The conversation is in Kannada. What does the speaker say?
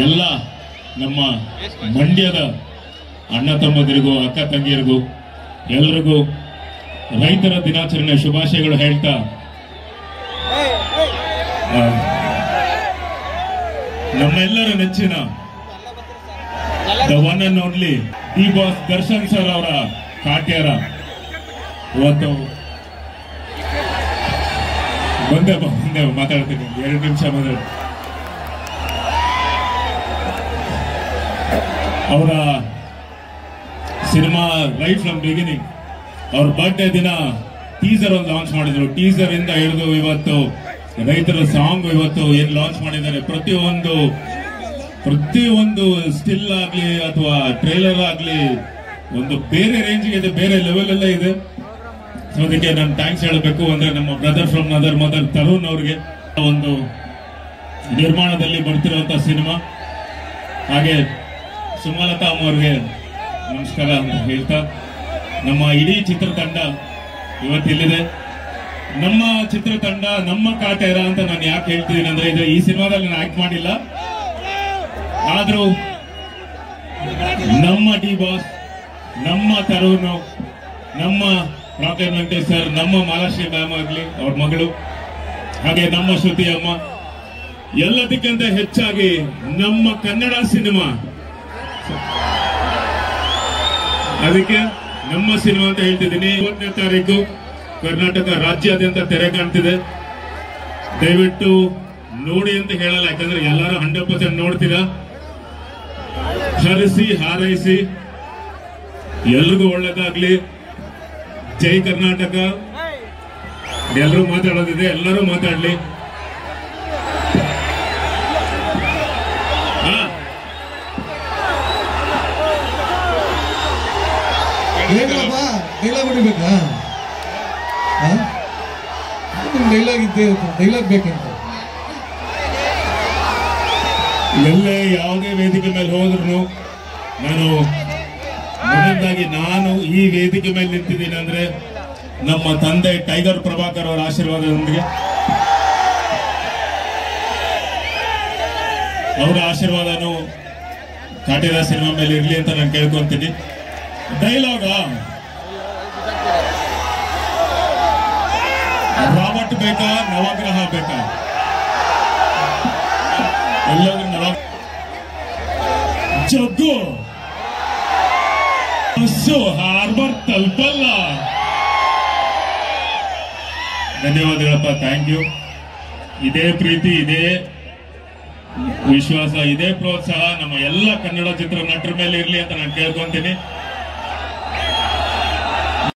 ಎಲ್ಲ ನಮ್ಮ ಮಂಡ್ಯದ ಅಣ್ಣ ತಮ್ಮಂದಿರಿಗೂ ಅಕ್ಕ ತಂಗಿಯರಿಗೂ ಎಲ್ರಿಗೂ ರೈತರ ದಿನಾಚರಣೆ ಶುಭಾಶಯಗಳು ಹೇಳ್ತಾ ನಮ್ಮೆಲ್ಲರ ನೆಚ್ಚಿನ the one and only D boss Darshan sir ಅವರ ಕಾಟ್ಯಾರ ಇವತ್ತು ಬಂದೆ ಮಾತಾಡ್ತೀನಿ 2 ನಿಮಿಷ ಮಾತಾಡ್ತೀನಿ. ಅವರ ಸಿನಿಮಾ ರೈಟ್ ಫ್ರಮ್ ಬಿಗಿನಿಂಗ್ ಅವ್ರ ಬರ್ಡೇ ದಿನ ಟೀಸರ್ ಒಂದು ಲಾಂಚ್ ಮಾಡಿದ್ರು. ಟೀಸರ್ ಇಂದ ಹಿಡಿದು ಇವತ್ತು ರೈತರ ಸಾಂಗ್ ಇವತ್ತು ಏನ್ ಲಾಂಚ್ ಮಾಡಿದ್ದಾರೆ, ಪ್ರತಿಯೊಂದು ಸ್ಟಿಲ್ ಆಗ್ಲಿ ಅಥವಾ ಟ್ರೇಲರ್ ಆಗ್ಲಿ ಒಂದು ಬೇರೆ ರೇಂಜ್ ಇದೆ, ಬೇರೆ ಲೆವೆಲ್ ಎಲ್ಲ ಇದೆ. ಸೊ ಅದಕ್ಕೆ ನಾನು ಥ್ಯಾಂಕ್ಸ್ ಹೇಳಬೇಕು. ಅಂದ್ರೆ ನಮ್ಮ ಬ್ರದರ್ ಫ್ರಮ್ ನದರ್ ಮದರ್ ತರುಣ್ ಅವ್ರಿಗೆ ಒಂದು ನಿರ್ಮಾಣದಲ್ಲಿ ಬರ್ತಿರುವಂತ ಸಿನಿಮಾ, ಹಾಗೆ ಸುಮಲತಾ ಅವ್ರಿಗೆ ನಮಸ್ಕಾರ ಅಂತ ಹೇಳ್ತಾ ನಮ್ಮ ಇಡೀ ಚಿತ್ರತಂಡ ಇವತ್ತಿಲ್ಲಿದೆ. ನಮ್ಮ ಚಿತ್ರತಂಡ ನಮ್ಮ ಕಾಟೇರ ಅಂತ ನಾನು ಯಾಕೆ ಹೇಳ್ತಿದ್ದೀನಿ ಅಂದ್ರೆ, ಇದು ಈ ಸಿನಿಮಾದಲ್ಲಿ ನಾನು ಆಕ್ಟ್ ಮಾಡಿಲ್ಲ, ಆದ್ರೂ ನಮ್ಮ ಡಿ ಬಾಸ್, ನಮ್ಮ ತರುಣ್, ನಮ್ಮ ರಾಕೆಟ್ ವೆಂಕಟೇಶ್ ಸರ್, ನಮ್ಮ ಮಾಲಾಶ್ರೀ ಮ್ಯಾಮ್ ಆಗ್ಲಿ ಅವ್ರ ಮಗಳು, ಹಾಗೆ ನಮ್ಮ ಶ್ರುತಿ ಅಮ್ಮ, ಎಲ್ಲದಕ್ಕಿಂತ ಹೆಚ್ಚಾಗಿ ನಮ್ಮ ಕನ್ನಡ ಸಿನಿಮಾ, ಅದಕ್ಕೆ ನಮ್ಮ ಸಿನಿಮಾ ಅಂತ ಹೇಳ್ತಿದ್ದೀನಿ. 20ನೇ ತಾರೀಕು ಕರ್ನಾಟಕ ರಾಜ್ಯಾದ್ಯಂತ ತೆರೆ ಕಾಣ್ತಿದೆ. ದಯವಿಟ್ಟು ನೋಡಿ ಅಂತ ಹೇಳಲ್ಲ, ಯಾಕಂದ್ರೆ ಎಲ್ಲರೂ 100% ನೋಡ್ತೀರಾ. ಹರಿಸಿ ಹಾರೈಸಿ, ಎಲ್ರಿಗೂ ಒಳ್ಳೇದಾಗ್ಲಿ. ಜೈ ಕರ್ನಾಟಕ. ಎಲ್ಲರೂ ಮಾತಾಡೋದಿದೆ, ಎಲ್ಲರೂ ಮಾತಾಡ್ಲಿ. ಡೈಲಾಗ್ ಹೊಡಿಬೇಕಾ? ಡೈಲಾಗ್ ಇದ್ದೇ ಡೈಲಾಗ್ ಬೇಕಂತ. ಎಲ್ಲೇ ಯಾವುದೇ ವೇದಿಕೆ ಮೇಲೆ ಹೋದ್ರು ನಾನು ಮೊದಲಾಗಿ ನಾನು ಈ ವೇದಿಕೆ ಮೇಲೆ ನಿಂತಿದ್ದೀನಿ ಅಂದ್ರೆ ನಮ್ಮ ತಂದೆ ಟೈಗರ್ ಪ್ರಭಾಕರ್ ಅವರ ಆಶೀರ್ವಾದದೊಂದಿಗೆ, ಅವರ ಆಶೀರ್ವಾದನು ಕಾಟೇರ ಸಿನಿಮಾ ಮೇಲೆ ಇರ್ಲಿ ಅಂತ ನಾನು ಕೇಳ್ಕೊಂತೀನಿ. ಡೈಲಾಗ ರಾಬರ್ಟ್ ಬೇಕಾ, ನವಗ್ರಹ ಬೇಕಾ? ಎಲ್ಲರೂ ಜಗ್ಗು ಬಸ್ಸು ಹಾರ್ಬರ್ ತಲುಪಲ್ಲ. ಧನ್ಯವಾದಗಳಪ್ಪ, ಥ್ಯಾಂಕ್ ಯು. ಇದೇ ಪ್ರೀತಿ, ಇದೇ ವಿಶ್ವಾಸ, ಇದೇ ಪ್ರೋತ್ಸಾಹ ನಮ್ಮ ಎಲ್ಲ ಕನ್ನಡ ಚಿತ್ರ ನಟರ ಮೇಲೆ ಇರ್ಲಿ ಅಂತ ನಾನು ಕೇಳ್ಕೊಂತೀನಿ.